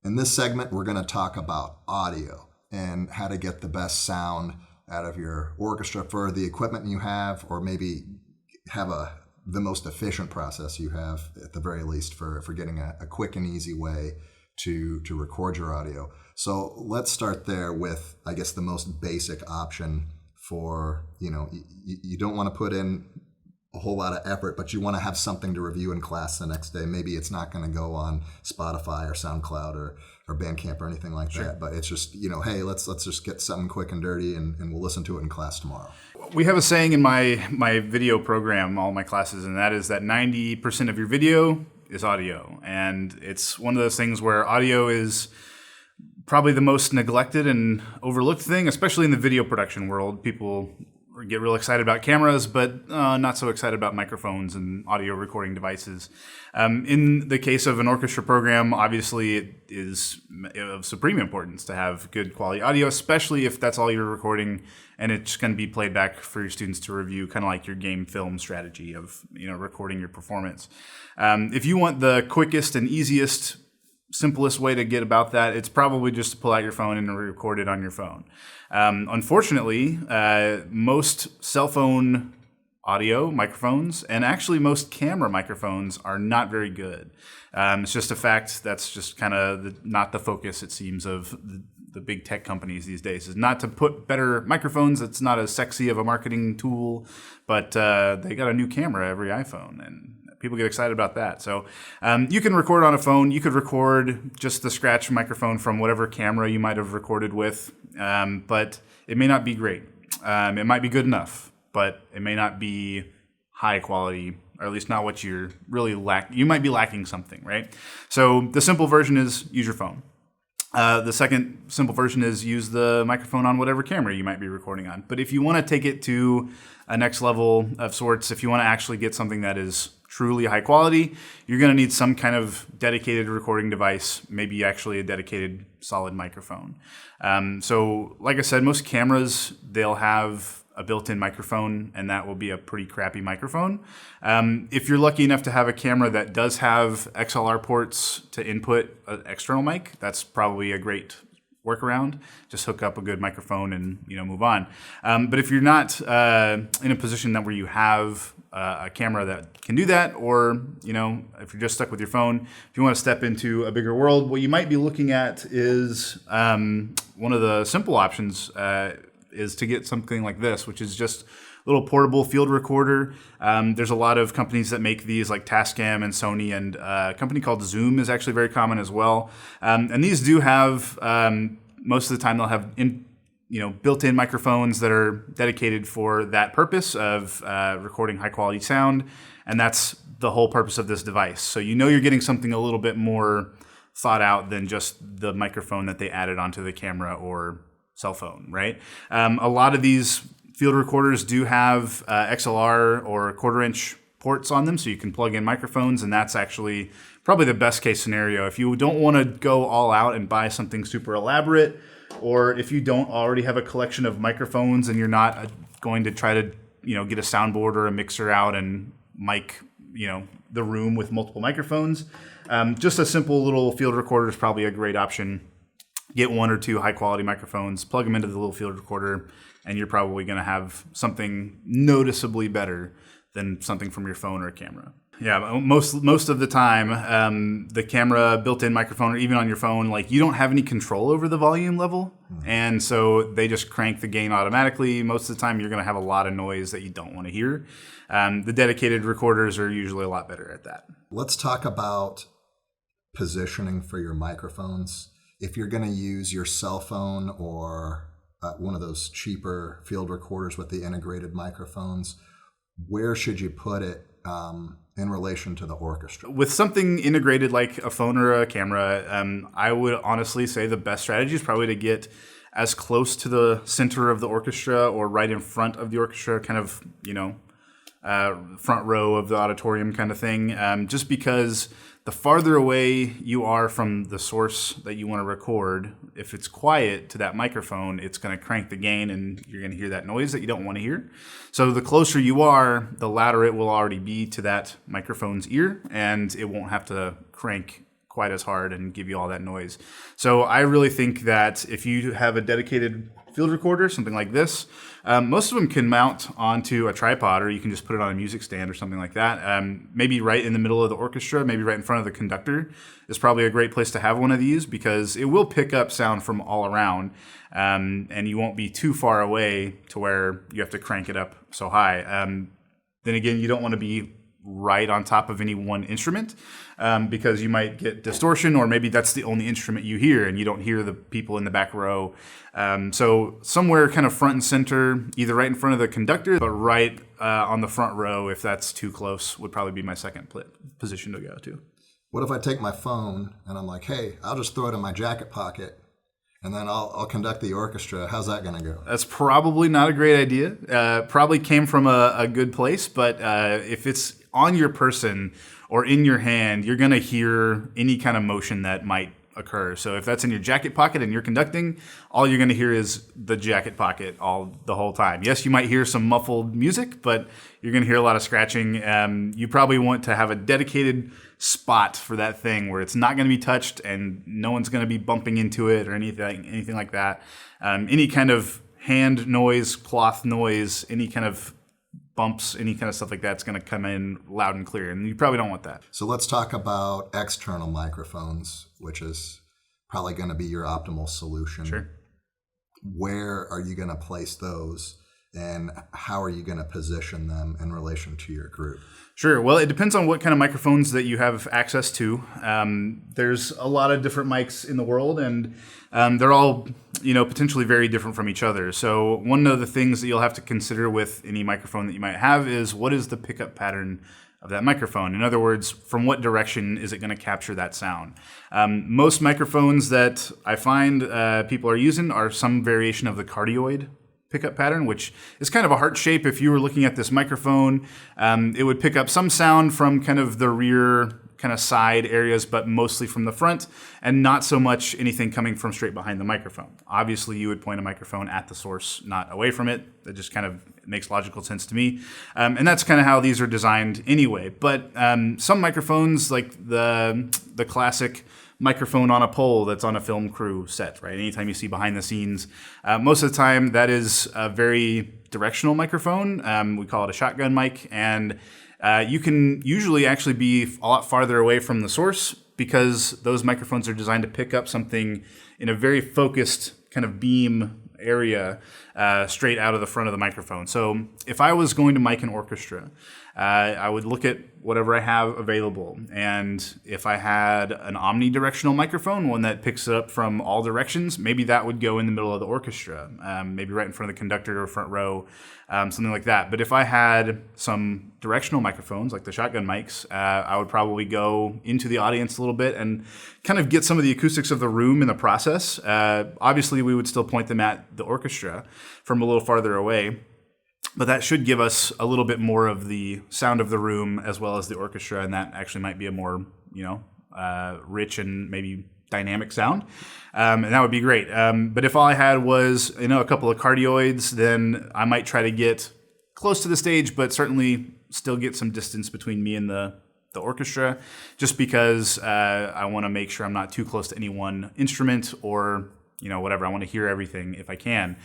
In this segment, we're going to talk about audio and how to get the best sound out of your orchestra for the equipment you have, or maybe have the most efficient process you have, at the very least, for getting a quick and easy way to record your audio. So let's start there with, I guess, the most basic option for, you don't want to put in a whole lot of effort, but you want to have something to review in class the next day. Maybe it's not going to go on Spotify or SoundCloud or Bandcamp or anything like that, but it's just, hey, let's just get something quick and dirty and we'll listen to it in class tomorrow. We have a saying in my video program, all my classes, and that is that 90% of your video is audio. And it's one of those things where audio is probably the most neglected and overlooked thing, especially in the video production world. People get real excited about cameras, but not so excited about microphones and audio recording devices. In the case of an orchestra program, obviously it is of supreme importance to have good quality audio, especially if that's all you're recording and it's going to be played back for your students to review, kind of like your game film strategy of recording your performance. If you want the quickest and easiest, simplest way to get about that, it's probably just to pull out your phone and record it on your phone. Unfortunately, most cell phone audio microphones and actually most camera microphones are not very good. It's just a fact that's just kind of not the focus, it seems, of the big tech companies these days, is not to put better microphones. It's not as sexy of a marketing tool, but they got a new camera every iPhone, and people get excited about that. So you can record on a phone. You could record just the scratch microphone from whatever camera you might have recorded with, but it may not be great. It might be good enough, but it may not be high quality, or at least not what you're really lacking. You might be lacking something, right? So the simple version is use your phone. The second simple version is use the microphone on whatever camera you might be recording on. But if you want to take it to a next level of sorts, if you want to actually get something that is truly high quality, you're going to need some kind of dedicated recording device, maybe actually a dedicated solid microphone. So like I said, most cameras, they'll have a built-in microphone, and that will be a pretty crappy microphone. If you're lucky enough to have a camera that does have XLR ports to input an external mic, that's probably a great workaround. Just hook up a good microphone and move on. But if you're not in a position where you have a camera that can do that, or if you're just stuck with your phone, if you want to step into a bigger world, what you might be looking at is one of the simple options is to get something like this, which is just a little portable field recorder. There's a lot of companies that make these, like Tascam and Sony, and a company called Zoom is actually very common as well. And these do have, most of the time they'll have built-in microphones that are dedicated for that purpose of recording high quality sound. And that's the whole purpose of this device. So you're getting something a little bit more thought out than just the microphone that they added onto the camera or cell phone, right? A lot of these field recorders do have XLR or quarter-inch ports on them, so you can plug in microphones, and that's actually probably the best case scenario. If you don't want to go all out and buy something super elaborate, or if you don't already have a collection of microphones and you're not going to try to get a soundboard or a mixer out and mic the room with multiple microphones, just a simple little field recorder is probably a great option. Get one or two high-quality microphones, plug them into the little field recorder, and you're probably going to have something noticeably better than something from your phone or a camera. Yeah, most of the time, the camera, built-in microphone, or even on your phone, you don't have any control over the volume level, and so they just crank the gain automatically. Most of the time, you're going to have a lot of noise that you don't want to hear. The dedicated recorders are usually a lot better at that. Let's talk about positioning for your microphones. If you're going to use your cell phone or one of those cheaper field recorders with the integrated microphones, where should you put it in relation to the orchestra? With something integrated like a phone or a camera, I would honestly say the best strategy is probably to get as close to the center of the orchestra or right in front of the orchestra, kind of, front row of the auditorium kind of thing, just because the farther away you are from the source that you want to record, if it's quiet to that microphone, it's going to crank the gain and you're going to hear that noise that you don't want to hear. So the closer you are, the louder it will already be to that microphone's ear, and it won't have to crank quite as hard and give you all that noise. So I really think that if you have a dedicated field recorder, something like this, most of them can mount onto a tripod, or you can just put it on a music stand or something like that. Maybe right in the middle of the orchestra, maybe right in front of the conductor is probably a great place to have one of these, because it will pick up sound from all around, and you won't be too far away to where you have to crank it up so high. Then again, you don't want to be right on top of any one instrument, because you might get distortion, or maybe that's the only instrument you hear and you don't hear the people in the back row. So somewhere kind of front and center, either right in front of the conductor, but right on the front row, if that's too close, would probably be my second position to go to. What if I take my phone and I'm like, hey, I'll just throw it in my jacket pocket and then I'll conduct the orchestra? How's that going to go? That's probably not a great idea. Probably came from a good place, but if it's on your person or in your hand, you're going to hear any kind of motion that might occur. So if that's in your jacket pocket and you're conducting, all you're going to hear is the jacket pocket the whole time. Yes, you might hear some muffled music, but you're going to hear a lot of scratching. You probably want to have a dedicated spot for that thing where it's not going to be touched and no one's going to be bumping into it or anything like that. Any kind of hand noise, cloth noise, any kind of bumps, any kind of stuff like that's going to come in loud and clear, and you probably don't want that. So let's talk about external microphones, which is probably going to be your optimal solution. Sure. Where are you going to place those, and how are you going to position them in relation to your group? Sure. Well, it depends on what kind of microphones that you have access to. There's a lot of different mics in the world, and they're all, potentially very different from each other. So one of the things that you'll have to consider with any microphone that you might have is, what is the pickup pattern of that microphone? In other words, from what direction is it going to capture that sound? Most microphones that I find people are using are some variation of the cardioid pickup pattern, which is kind of a heart shape. If you were looking at this microphone, it would pick up some sound from kind of the rear kind of side areas, but mostly from the front, and not so much anything coming from straight behind the microphone. Obviously, you would point a microphone at the source, not away from it. That just kind of makes logical sense to me. And that's kind of how these are designed anyway. But some microphones, like the classic microphone on a pole that's on a film crew set, right? Anytime you see behind the scenes, most of the time that is a very directional microphone. We call it a shotgun mic, and you can usually actually be a lot farther away from the source, because those microphones are designed to pick up something in a very focused kind of beam area straight out of the front of the microphone. So if I was going to mic an orchestra, I would look at whatever I have available. And if I had an omnidirectional microphone, one that picks it up from all directions, maybe that would go in the middle of the orchestra, maybe right in front of the conductor or front row, something like that. But if I had some directional microphones, like the shotgun mics, I would probably go into the audience a little bit and kind of get some of the acoustics of the room in the process. Obviously, we would still point them at the orchestra from a little farther away, but that should give us a little bit more of the sound of the room as well as the orchestra, and that actually might be a more, rich and maybe dynamic sound, and that would be great. But if all I had was, a couple of cardioids, then I might try to get close to the stage, but certainly still get some distance between me and the orchestra, just because I want to make sure I'm not too close to any one instrument or whatever. I want to hear everything if I can.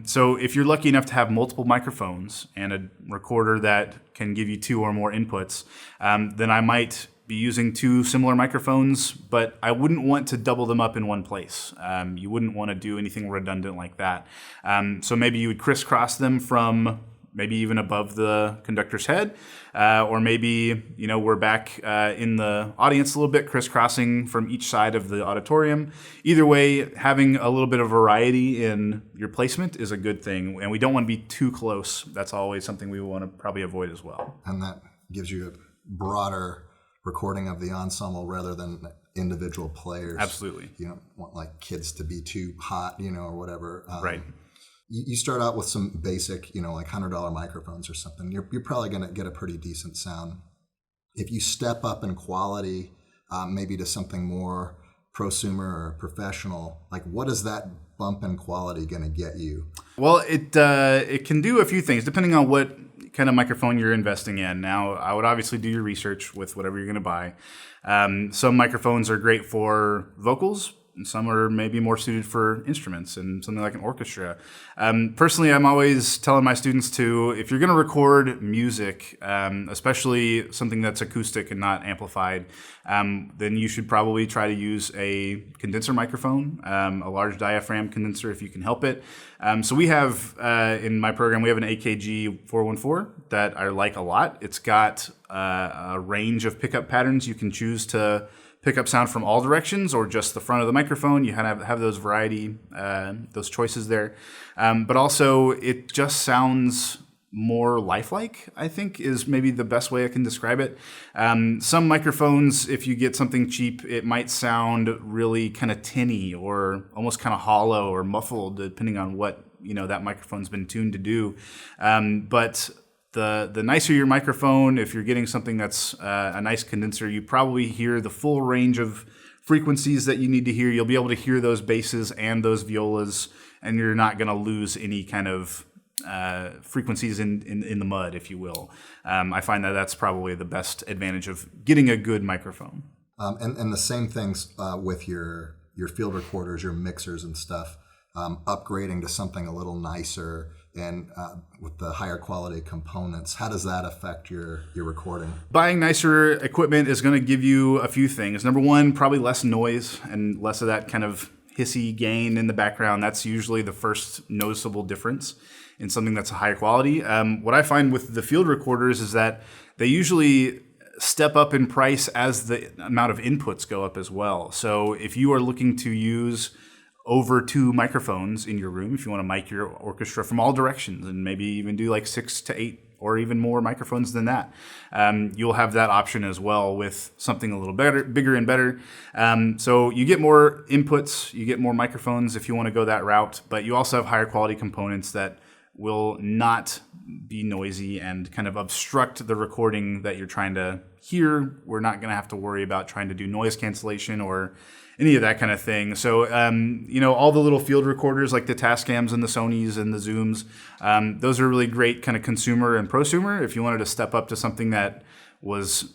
So if you're lucky enough to have multiple microphones and a recorder that can give you 2 or more inputs, then I might be using 2 similar microphones, but I wouldn't want to double them up in one place. You wouldn't want to do anything redundant like that. So maybe you would crisscross them from maybe even above the conductor's head, or maybe, we're back in the audience a little bit, crisscrossing from each side of the auditorium. Either way, having a little bit of variety in your placement is a good thing, and we don't want to be too close. That's always something we want to probably avoid as well. And that gives you a broader recording of the ensemble rather than individual players. Absolutely. You don't want like kids to be too hot, or whatever. Right. You start out with some basic, like $100 microphones or something. You're probably going to get a pretty decent sound. If you step up in quality, maybe to something more prosumer or professional, like what is that bump in quality going to get you? Well, it can do a few things depending on what kind of microphone you're investing in. Now, I would obviously do your research with whatever you're going to buy. Some microphones are great for vocals, and some are maybe more suited for instruments and something like an orchestra. Personally, I'm always telling my students if you're going to record music, especially something that's acoustic and not amplified, then you should probably try to use a condenser microphone, a large diaphragm condenser if you can help it. So we have, in my program, we have an AKG 414 that I like a lot. It's got a range of pickup patterns. You can choose to pick up sound from all directions or just the front of the microphone. You kind of have those variety, those choices there. But also it just sounds more lifelike, I think, is maybe the best way I can describe it. Some microphones, if you get something cheap, it might sound really kind of tinny or almost kind of hollow or muffled, depending on what that microphone's been tuned to do. But the nicer your microphone, if you're getting something that's a nice condenser, you probably hear the full range of frequencies that you need to hear. You'll be able to hear those basses and those violas, and you're not going to lose any kind of frequencies in the mud, if you will. I find that that's probably the best advantage of getting a good microphone. And the same things with your field recorders, your mixers and stuff, upgrading to something a little nicer and with the higher quality components. How does that affect your recording? Buying nicer equipment is going to give you a few things. Number one, probably less noise and less of that kind of hissy gain in the background. That's usually the first noticeable difference in something that's a higher quality. What I find with the field recorders is that they usually step up in price as the amount of inputs go up as well. So if you are looking to use over 2 microphones in your room, if you want to mic your orchestra from all directions and maybe even do like 6 to 8 or even more microphones than that, you'll have that option as well with something a little bigger and better. So you get more inputs, you get more microphones if you want to go that route, but you also have higher quality components that will not be noisy and kind of obstruct the recording that you're trying to hear. We're not going to have to worry about trying to do noise cancellation or any of that kind of thing. So, all the little field recorders like the Tascams and the Sonys and the Zooms, those are really great kind of consumer and prosumer. If you wanted to step up to something that was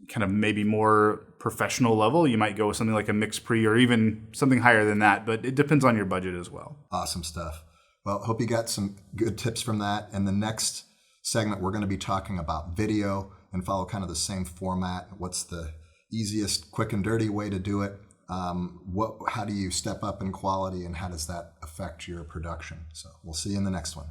kind of maybe more professional level, you might go with something like a Mix Pre or even something higher than that, but it depends on your budget as well. Awesome stuff. Well, hope you got some good tips from that. In the next segment, we're going to be talking about video and follow kind of the same format. What's the easiest, quick and dirty way to do it? How do you step up in quality and how does that affect your production? So we'll see you in the next one.